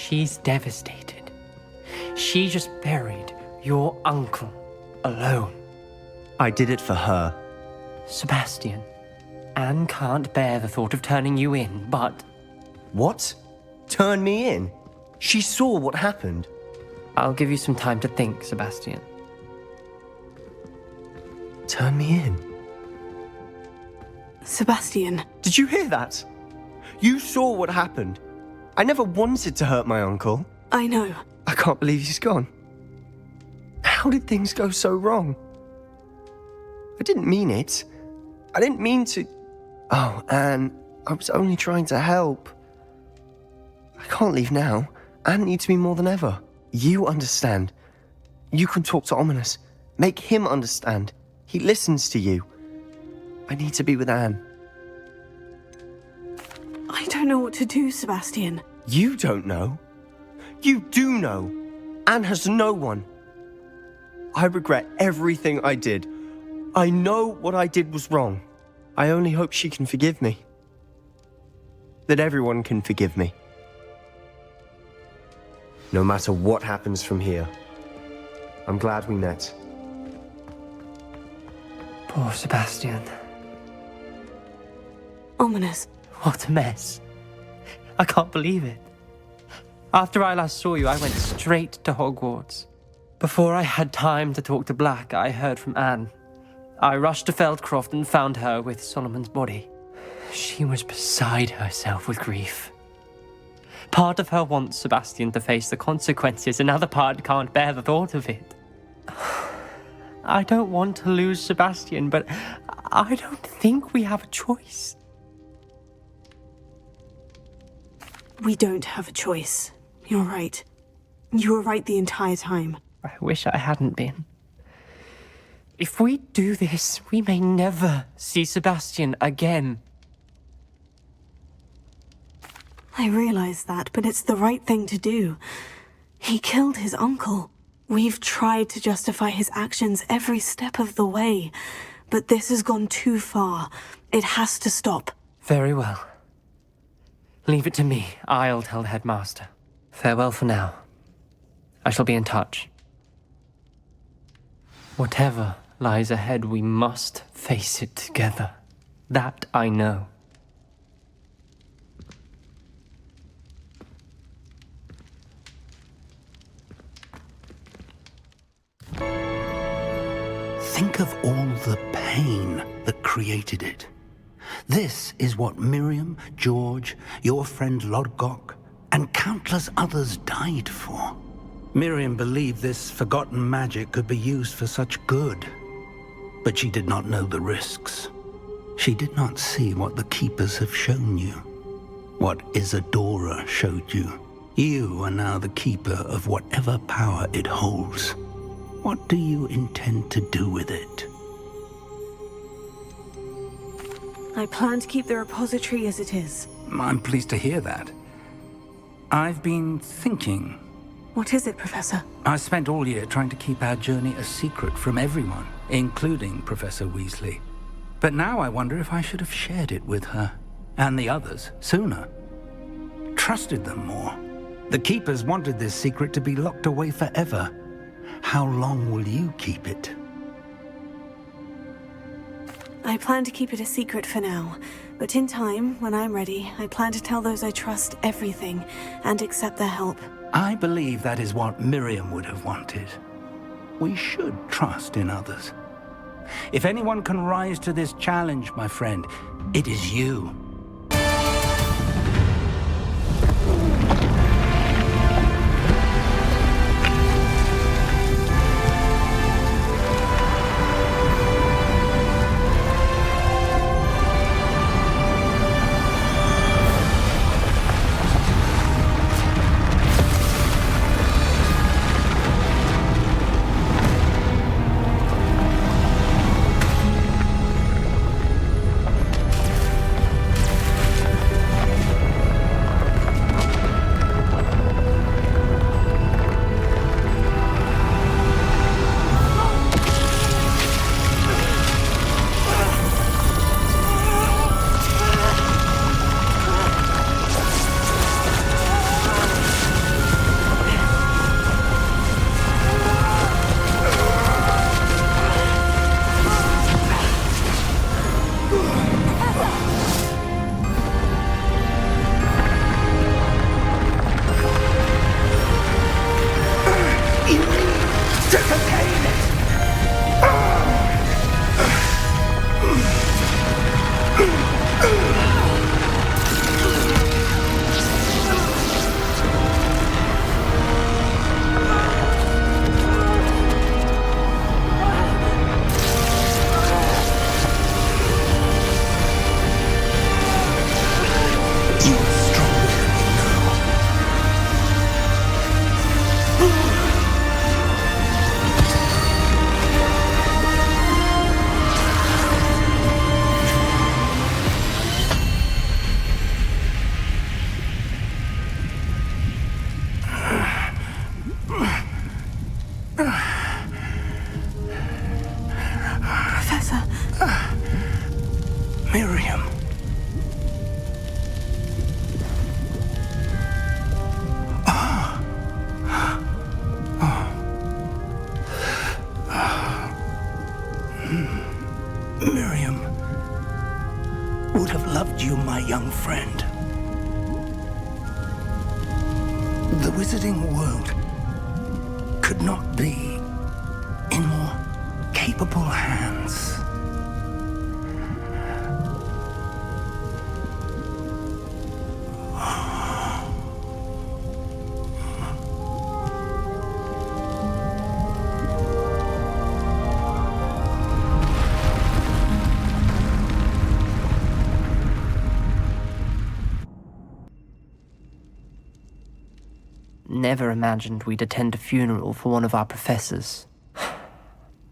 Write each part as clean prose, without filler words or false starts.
She's devastated. She just buried your uncle alone. I did it for her. Sebastian, Anne can't bear the thought of turning you in, but... What? Turn me in? She saw what happened. I'll give you some time to think, Sebastian. Turn me in? Sebastian. Did you hear that? You saw what happened. I never wanted to hurt my uncle. I know. I can't believe he's gone. How did things go so wrong? I didn't mean it. I didn't mean to... Oh, Anne, I was only trying to help. I can't leave now. Anne needs me more than ever. You understand. You can talk to Ominous. Make him understand. He listens to you. I need to be with Anne. I don't know what to do, Sebastian. You don't know. You do know. Anne has no one. I regret everything I did. I know what I did was wrong. I only hope she can forgive me. That everyone can forgive me. No matter what happens from here, I'm glad we met. Poor Sebastian. Ominous. What a mess. I can't believe it. After I last saw you, I went straight to Hogwarts. Before I had time to talk to Black, I heard from Anne. I rushed to Feldcroft and found her with Solomon's body. She was beside herself with grief. Part of her wants Sebastian to face the consequences, another part can't bear the thought of it. I don't want to lose Sebastian, but I don't think we have a choice. We don't have a choice. You're right. You were right the entire time. I wish I hadn't been. If we do this, we may never see Sebastian again. I realize that, but it's the right thing to do. He killed his uncle. We've tried to justify his actions every step of the way, but this has gone too far. It has to stop. Very well. Leave it to me. I'll tell the headmaster. Farewell for now. I shall be in touch. Whatever lies ahead, we must face it together. That I know. Think of all the pain that created it. This is what Miriam, George, your friend Lodgok, and countless others died for. Miriam believed this forgotten magic could be used for such good, but she did not know the risks. She did not see what the Keepers have shown you, what Isadora showed you. You are now the Keeper of whatever power it holds. What do you intend to do with it? I plan to keep the repository as it is. I'm pleased to hear that. I've been thinking. What is it, Professor? I spent all year trying to keep our journey a secret from everyone, including Professor Weasley. But now I wonder if I should have shared it with her, and the others, sooner. Trusted them more. The Keepers wanted this secret to be locked away forever. How long will you keep it? I plan to keep it a secret for now, but in time, when I'm ready, I plan to tell those I trust everything and accept their help. I believe that is what Miriam would have wanted. We should trust in others. If anyone can rise to this challenge, my friend, it is you. Miriam. Miriam would have loved you, my young friend. The wizarding world could not be in more capable hands. Never imagined we'd attend a funeral for one of our professors.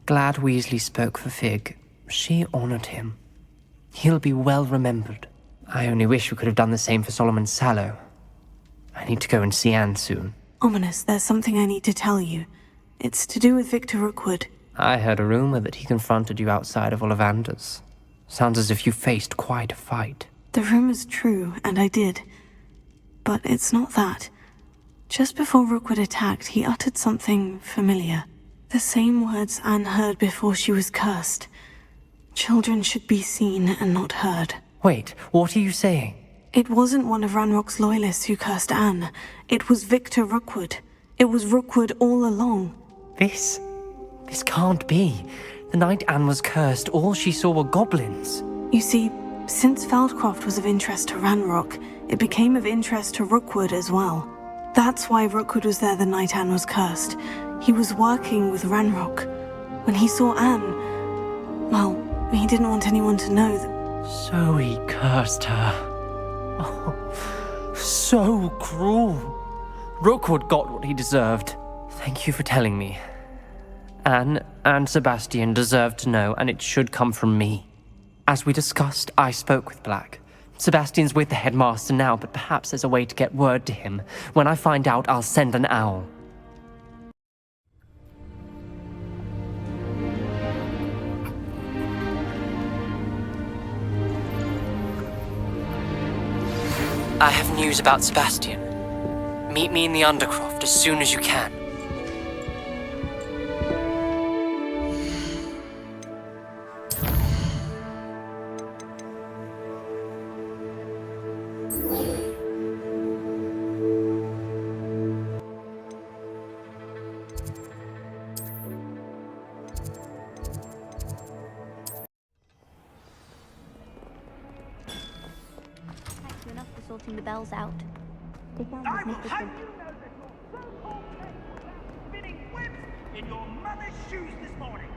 Glad Weasley spoke for Fig. She honored him. He'll be well remembered. I only wish we could have done the same for Solomon Sallow. I need to go and see Anne soon. Ominous, there's something I need to tell you. It's to do with Victor Rookwood. I heard a rumor that he confronted you outside of Ollivander's. Sounds as if you faced quite a fight. The rumor's true, and I did. But it's not that. Just before Rookwood attacked, he uttered something familiar. The same words Anne heard before she was cursed. Children should be seen and not heard. Wait, what are you saying? It wasn't one of Ranrock's loyalists who cursed Anne. It was Victor Rookwood. It was Rookwood all along. This can't be. The night Anne was cursed, all she saw were goblins. You see, since Feldcroft was of interest to Ranrock, it became of interest to Rookwood as well. That's why Rookwood was there the night Anne was cursed. He was working with Ranrock. When he saw Anne, well, he didn't want anyone to know that... So he cursed her. Oh, so cruel. Rookwood got what he deserved. Thank you for telling me. Anne and Sebastian deserve to know, and it should come from me. As we discussed, I spoke with Black. Sebastian's with the headmaster now, but perhaps there's a way to get word to him. When I find out, I'll send an owl. I have news about Sebastian. Meet me in the Undercroft as soon as you can. Enough for sorting the bells out. They found I will this have you know that your so-called friend was spinning webs in your mother's shoes this morning.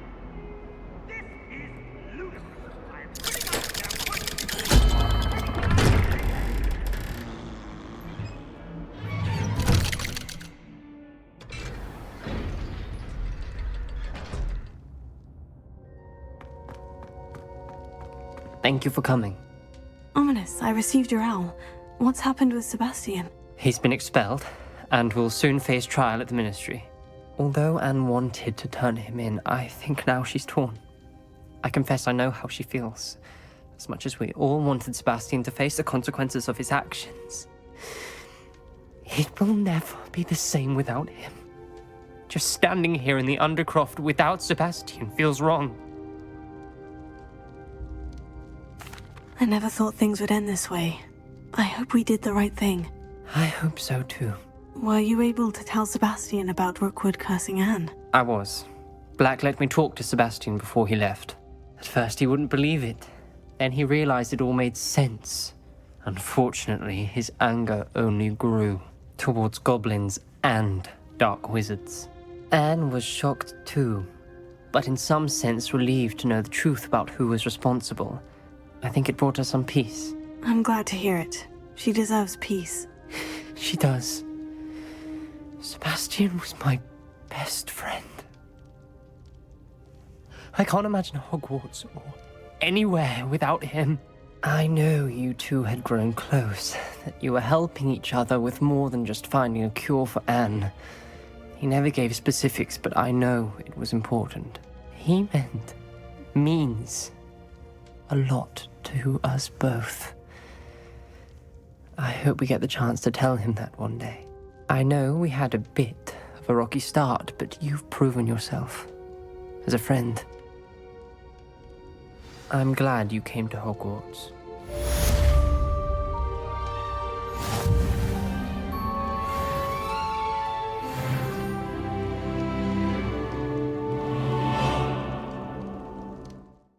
This is ludicrous. I am sitting up now. Thank you for coming. Ominous, I received your owl. What's happened with Sebastian? He's been expelled, and will soon face trial at the Ministry. Although Anne wanted to turn him in, I think now she's torn. I confess I know how she feels, as much as we all wanted Sebastian to face the consequences of his actions. It will never be the same without him. Just standing here in the Undercroft without Sebastian feels wrong. I never thought things would end this way. I hope we did the right thing. I hope so too. Were you able to tell Sebastian about Rookwood cursing Anne? I was. Black let me talk to Sebastian before he left. At first he wouldn't believe it. Then he realized it all made sense. Unfortunately, his anger only grew towards goblins and dark wizards. Anne was shocked too, but in some sense relieved to know the truth about who was responsible. I think it brought her some peace. I'm glad to hear it. She deserves peace. She does. Sebastian was my best friend. I can't imagine Hogwarts or anywhere without him. I know you two had grown close, that you were helping each other with more than just finding a cure for Anne. He never gave specifics, but I know it was important. He means a lot to us both. I hope we get the chance to tell him that one day. I know we had a bit of a rocky start, but you've proven yourself as a friend. I'm glad you came to Hogwarts.